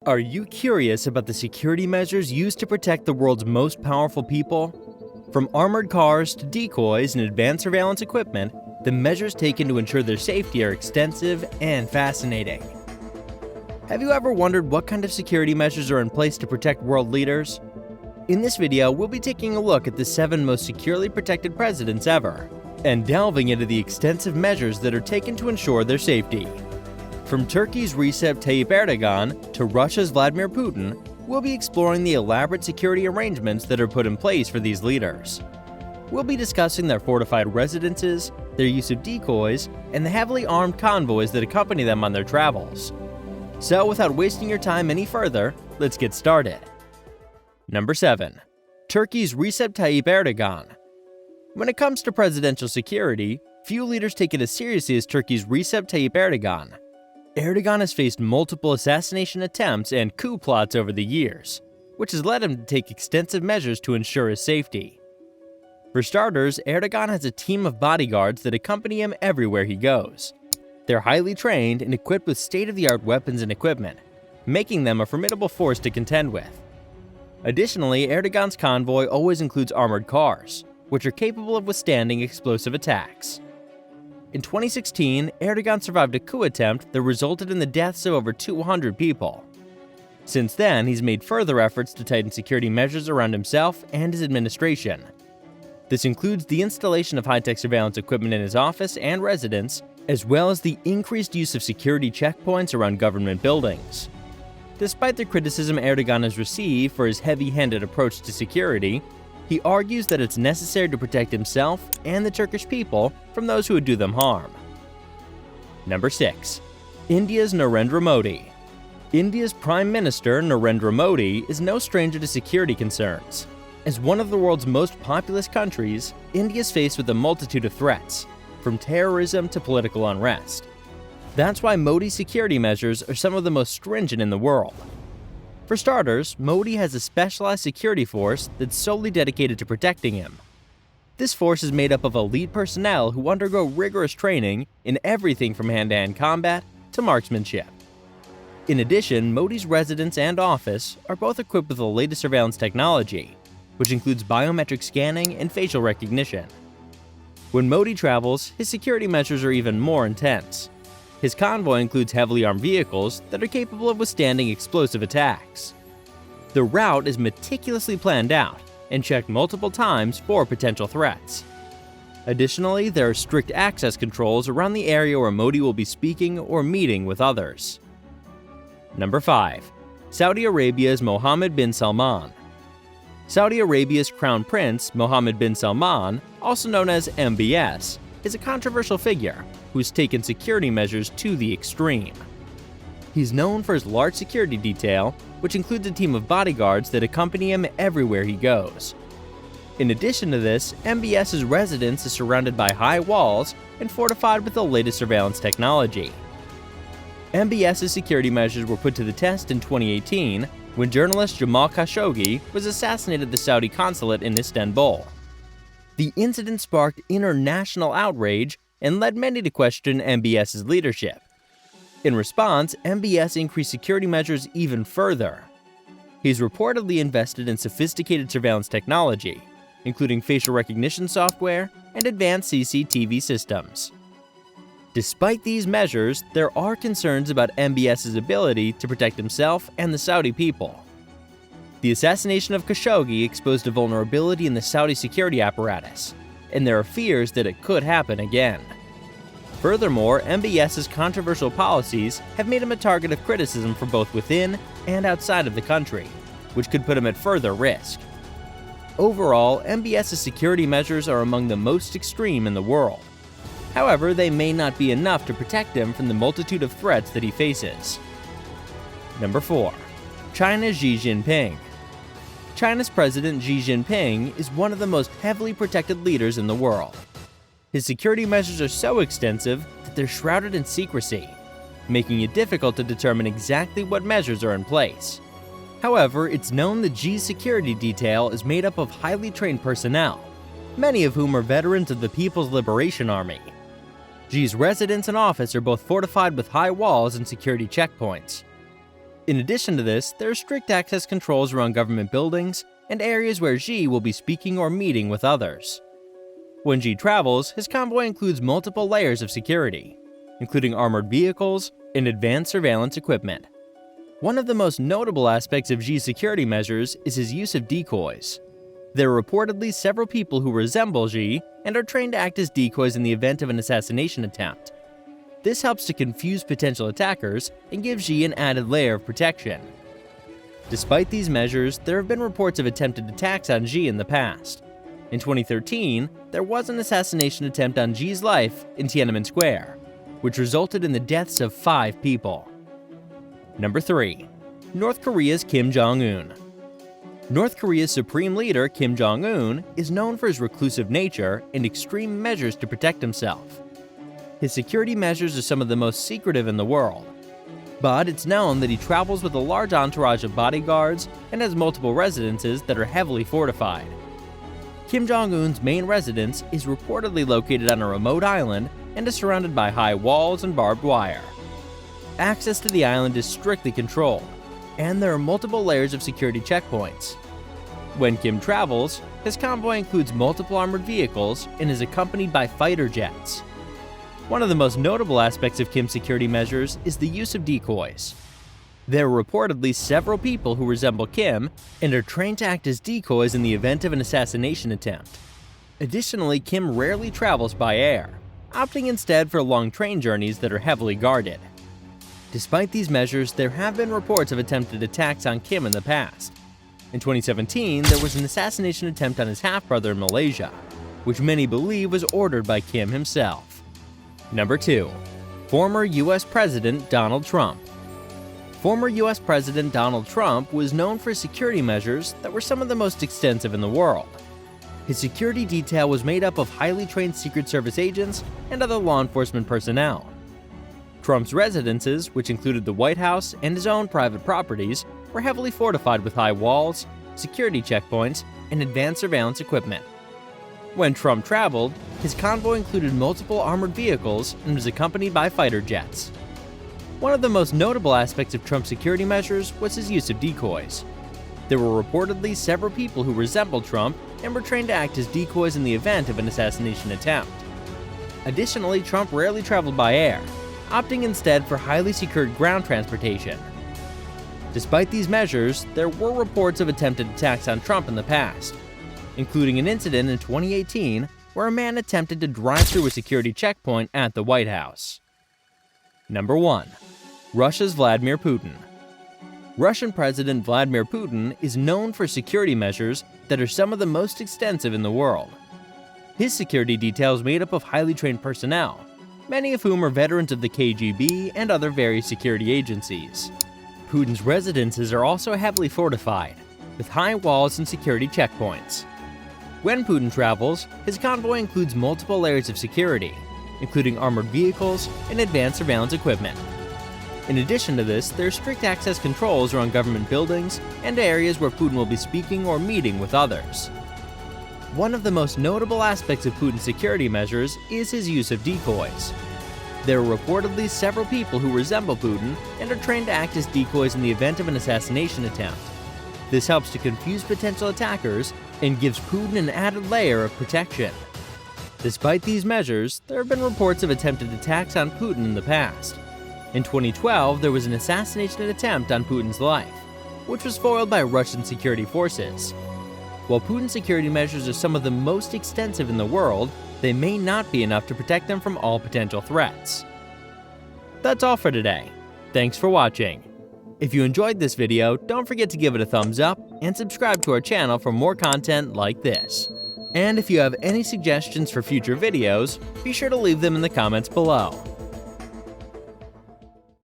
Are you curious about the security measures used to protect the world's most powerful people? From armored cars to decoys and advanced surveillance equipment, the measures taken to ensure their safety are extensive and fascinating. Have you ever wondered what kind of security measures are in place to protect world leaders? In this video, we'll be taking a look at the 7 most securely protected presidents ever, and delving into the extensive measures that are taken to ensure their safety. From Turkey's Recep Tayyip Erdogan to Russia's Vladimir Putin, we'll be exploring the elaborate security arrangements that are put in place for these leaders. We'll be discussing their fortified residences, their use of decoys, and the heavily armed convoys that accompany them on their travels. So without wasting your time any further, let's get started. Number 7. Turkey's Recep Tayyip Erdogan. When it comes to presidential security, few leaders take it as seriously as Turkey's Recep Tayyip Erdogan. Erdogan has faced multiple assassination attempts and coup plots over the years, which has led him to take extensive measures to ensure his safety. For starters, Erdogan has a team of bodyguards that accompany him everywhere he goes. They're highly trained and equipped with state-of-the-art weapons and equipment, making them a formidable force to contend with. Additionally, Erdogan's convoy always includes armored cars, which are capable of withstanding explosive attacks. In 2016, Erdogan survived a coup attempt that resulted in the deaths of over 200 people. Since then, he's made further efforts to tighten security measures around himself and his administration. This includes the installation of high-tech surveillance equipment in his office and residence, as well as the increased use of security checkpoints around government buildings. Despite the criticism Erdogan has received for his heavy-handed approach to security, he argues that it's necessary to protect himself and the Turkish people from those who would do them harm. Number 6. India's Narendra Modi. India's Prime Minister Narendra Modi is no stranger to security concerns. As one of the world's most populous countries, India is faced with a multitude of threats, from terrorism to political unrest. That's why Modi's security measures are some of the most stringent in the world. For starters, Modi has a specialized security force that's solely dedicated to protecting him. This force is made up of elite personnel who undergo rigorous training in everything from hand-to-hand combat to marksmanship. In addition, Modi's residence and office are both equipped with the latest surveillance technology, which includes biometric scanning and facial recognition. When Modi travels, his security measures are even more intense. His convoy includes heavily armed vehicles that are capable of withstanding explosive attacks. The route is meticulously planned out and checked multiple times for potential threats. Additionally, there are strict access controls around the area where Modi will be speaking or meeting with others. Number 5. Saudi Arabia's Mohammed bin Salman. Saudi Arabia's Crown Prince Mohammed bin Salman, also known as MBS, is a controversial figure who's taken security measures to the extreme. He's known for his large security detail, which includes a team of bodyguards that accompany him everywhere he goes. In addition to this, MBS's residence is surrounded by high walls and fortified with the latest surveillance technology. MBS's security measures were put to the test in 2018 when journalist Jamal Khashoggi was assassinated at the Saudi consulate in Istanbul. The incident sparked international outrage and led many to question MBS's leadership. In response, MBS increased security measures even further. He's reportedly invested in sophisticated surveillance technology, including facial recognition software and advanced CCTV systems. Despite these measures, there are concerns about MBS's ability to protect himself and the Saudi people. The assassination of Khashoggi exposed a vulnerability in the Saudi security apparatus, and there are fears that it could happen again. Furthermore, MBS's controversial policies have made him a target of criticism from both within and outside of the country, which could put him at further risk. Overall, MBS's security measures are among the most extreme in the world. However, they may not be enough to protect him from the multitude of threats that he faces. Number 4. China's Xi Jinping. China's President Xi Jinping is one of the most heavily protected leaders in the world. His security measures are so extensive that they're shrouded in secrecy, making it difficult to determine exactly what measures are in place. However, it's known that Xi's security detail is made up of highly trained personnel, many of whom are veterans of the People's Liberation Army. Xi's residence and office are both fortified with high walls and security checkpoints. In addition to this, there are strict access controls around government buildings and areas where Xi will be speaking or meeting with others. When Xi travels, his convoy includes multiple layers of security, including armored vehicles and advanced surveillance equipment. One of the most notable aspects of Xi's security measures is his use of decoys. There are reportedly several people who resemble Xi and are trained to act as decoys in the event of an assassination attempt. This helps to confuse potential attackers and gives Xi an added layer of protection. Despite these measures, there have been reports of attempted attacks on Xi in the past. In 2013, there was an assassination attempt on Xi's life in Tiananmen Square, which resulted in the deaths of 5 people. Number 3. North Korea's Kim Jong-un. North Korea's supreme leader Kim Jong-un is known for his reclusive nature and extreme measures to protect himself. His security measures are some of the most secretive in the world, but it's known that he travels with a large entourage of bodyguards and has multiple residences that are heavily fortified. Kim Jong-un's main residence is reportedly located on a remote island and is surrounded by high walls and barbed wire. Access to the island is strictly controlled, and there are multiple layers of security checkpoints. When Kim travels, his convoy includes multiple armored vehicles and is accompanied by fighter jets. One of the most notable aspects of Kim's security measures is the use of decoys. There are reportedly several people who resemble Kim and are trained to act as decoys in the event of an assassination attempt. Additionally, Kim rarely travels by air, opting instead for long train journeys that are heavily guarded. Despite these measures, there have been reports of attempted attacks on Kim in the past. In 2017, there was an assassination attempt on his half-brother in Malaysia, which many believe was ordered by Kim himself. Number 2. Former US President Donald Trump. Former US President Donald Trump was known for security measures that were some of the most extensive in the world. His security detail was made up of highly trained Secret Service agents and other law enforcement personnel. Trump's residences, which included the White House and his own private properties, were heavily fortified with high walls, security checkpoints, and advanced surveillance equipment. When Trump traveled, his convoy included multiple armored vehicles and was accompanied by fighter jets. One of the most notable aspects of Trump's security measures was his use of decoys. There were reportedly several people who resembled Trump and were trained to act as decoys in the event of an assassination attempt. Additionally, Trump rarely traveled by air, opting instead for highly secured ground transportation. Despite these measures, there were reports of attempted attacks on Trump in the past, including an incident in 2018 where a man attempted to drive through a security checkpoint at the White House. Number 1. Russia's Vladimir Putin. Russian President Vladimir Putin is known for security measures that are some of the most extensive in the world. His security detail is made up of highly trained personnel, many of whom are veterans of the KGB and other various security agencies. Putin's residences are also heavily fortified, with high walls and security checkpoints. When Putin travels, his convoy includes multiple layers of security, including armored vehicles and advanced surveillance equipment. In addition to this, there are strict access controls around government buildings and areas where Putin will be speaking or meeting with others. One of the most notable aspects of Putin's security measures is his use of decoys. There are reportedly several people who resemble Putin and are trained to act as decoys in the event of an assassination attempt. This helps to confuse potential attackers and gives Putin an added layer of protection. Despite these measures, there have been reports of attempted attacks on Putin in the past. In 2012, there was an assassination attempt on Putin's life, which was foiled by Russian security forces. While Putin's security measures are some of the most extensive in the world, they may not be enough to protect them from all potential threats. That's all for today. Thanks for watching. If you enjoyed this video, don't forget to give it a thumbs up and subscribe to our channel for more content like this. And if you have any suggestions for future videos, be sure to leave them in the comments below.